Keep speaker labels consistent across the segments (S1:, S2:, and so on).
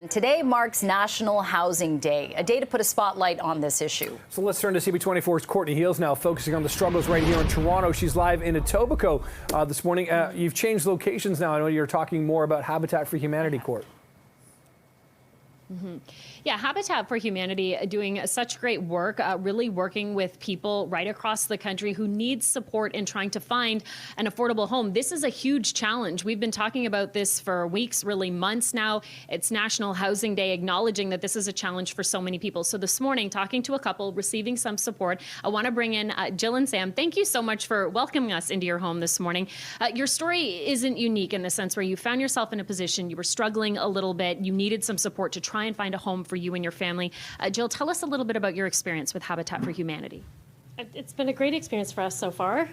S1: Today marks National Housing Day, a day to put a spotlight on this issue.
S2: So let's turn to CP24's Courtney Heels now, focusing on the struggles right here in Toronto. She's live in Etobicoke this morning. You've changed locations now. I know you're talking more about Habitat for Humanity, Court.
S3: Yeah, Habitat for Humanity doing such great work, really working with people right across the country who need support in trying to find an affordable home. This is a huge challenge. We've been talking about this for weeks, really months now. It's National Housing Day, acknowledging that this is a challenge for so many people. So this morning, talking to a couple, receiving some support, I want to bring in Jill and Sam. Thank you so much for welcoming us into your home this morning. Your story isn't unique in the sense where you found yourself in a position, you were struggling a little bit, you needed some support to try and find a home for you and your family. Jill, tell us a little bit about your experience with Habitat for Humanity.
S4: It's been a great experience for us so far.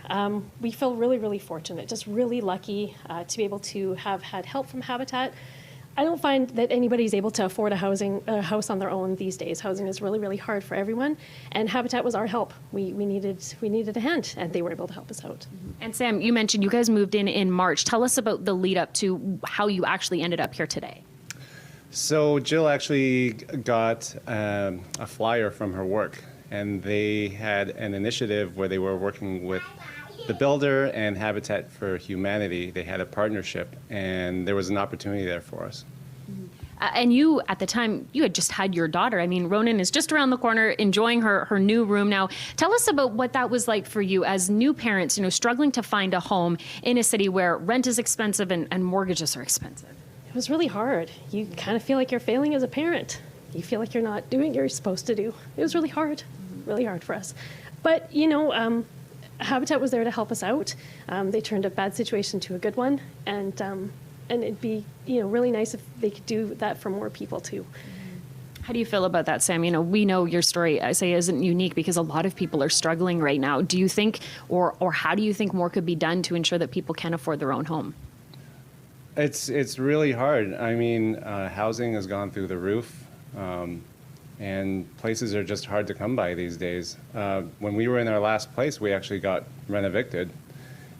S4: We feel really, really fortunate, just really lucky to be able to have had help from Habitat. I don't find that anybody's able to afford a house on their own these days. Housing is really, really hard for everyone, and Habitat was our help. We needed a hand, and they were able to help us out.
S3: And Sam, you mentioned you guys moved in March. Tell us about the lead up to how you actually ended up here today.
S5: So Jill actually got a flyer from her work, and they had an initiative where they were working with the builder and Habitat for Humanity. They had a partnership, and there was an opportunity there for us.
S3: And you, at the time, you had just had your daughter. I mean, Ronan is just around the corner enjoying her new room now. Tell us about what that was like for you as new parents, struggling to find a home in a city where rent is expensive and mortgages are expensive.
S4: It was really hard. You kind of feel like you're failing as a parent. You feel like you're not doing what you're supposed to do. It was really hard for us. But, Habitat was there to help us out. They turned a bad situation to a good one, and it'd be, really nice if they could do that for more people too.
S3: How do you feel about that, Sam? We know your story, I say, isn't unique because a lot of people are struggling right now. Do you think, or how do you think more could be done to ensure that people can afford their own home?
S5: It's really hard. I mean, housing has gone through the roof, and places are just hard to come by these days. When we were in our last place, we actually got rent evicted,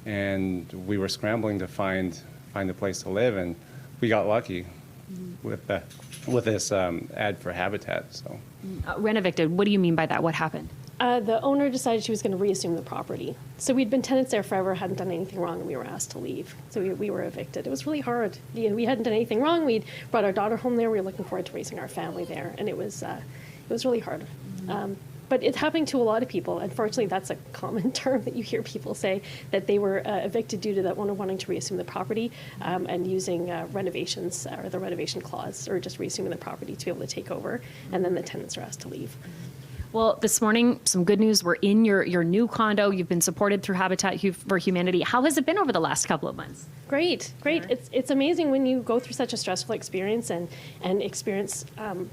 S5: and we were scrambling to find a place to live, and we got lucky with this ad for Habitat. So,
S3: rent evicted. What do you mean by that? What happened?
S4: The owner decided she was going to reassume the property. So we'd been tenants there forever, hadn't done anything wrong, and we were asked to leave. So we were evicted. It was really hard. We hadn't done anything wrong. We'd brought our daughter home there. We were looking forward to raising our family there, and it was really hard. But it's happening to a lot of people. Unfortunately, that's a common term that you hear people say, that they were evicted due to that owner wanting to reassume the property and using renovations or the renovation clause, or just reassuming the property to be able to take over, and then the tenants are asked to leave.
S3: Well, this morning, some good news. We're in your new condo. You've been supported through Habitat for Humanity. How has it been over the last couple of months?
S4: Great. It's amazing when you go through such a stressful experience and experience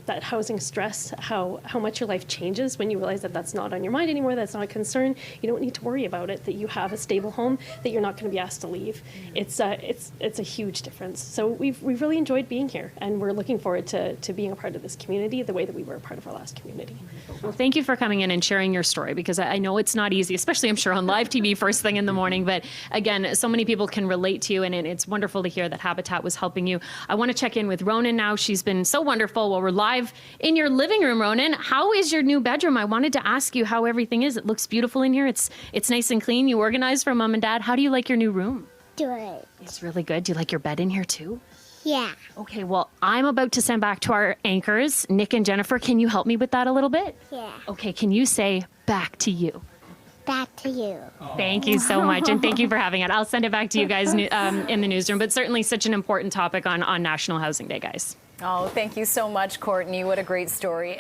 S4: that housing stress, how much your life changes when you realize that that's not on your mind anymore, that's not a concern. You don't need to worry about it, that you have a stable home, that you're not going to be asked to leave. It's a huge difference. So we've really enjoyed being here, and we're looking forward to being a part of this community the way that we were a part of our last community.
S3: Well, thank you for coming in and sharing your story, because I know it's not easy, especially I'm sure on live TV first thing in the morning. But again, so many people can relate to you, and it's wonderful to hear that Habitat was helping you. I want to check in with Ronan now. She's been so wonderful. Well, we're live in your living room, Ronan. How is your new bedroom? I wanted to ask you how everything is. It looks beautiful in here. It's nice and clean. You organized for Mom and Dad. How do you like your new room?
S6: Good.
S3: It's really good. Do you like your bed in here too?
S6: Yeah.
S3: Okay, well, I'm about to send back to our anchors, Nick and Jennifer. Can you help me with that a little bit?
S6: Yeah.
S3: Okay, can you say back to you?
S6: Back to you.
S3: Thank you so much, and thank you for having it. I'll send it back to you guys in the newsroom, but certainly such an important topic on National Housing Day, guys.
S1: Oh, thank you so much, Courtney. What a great story.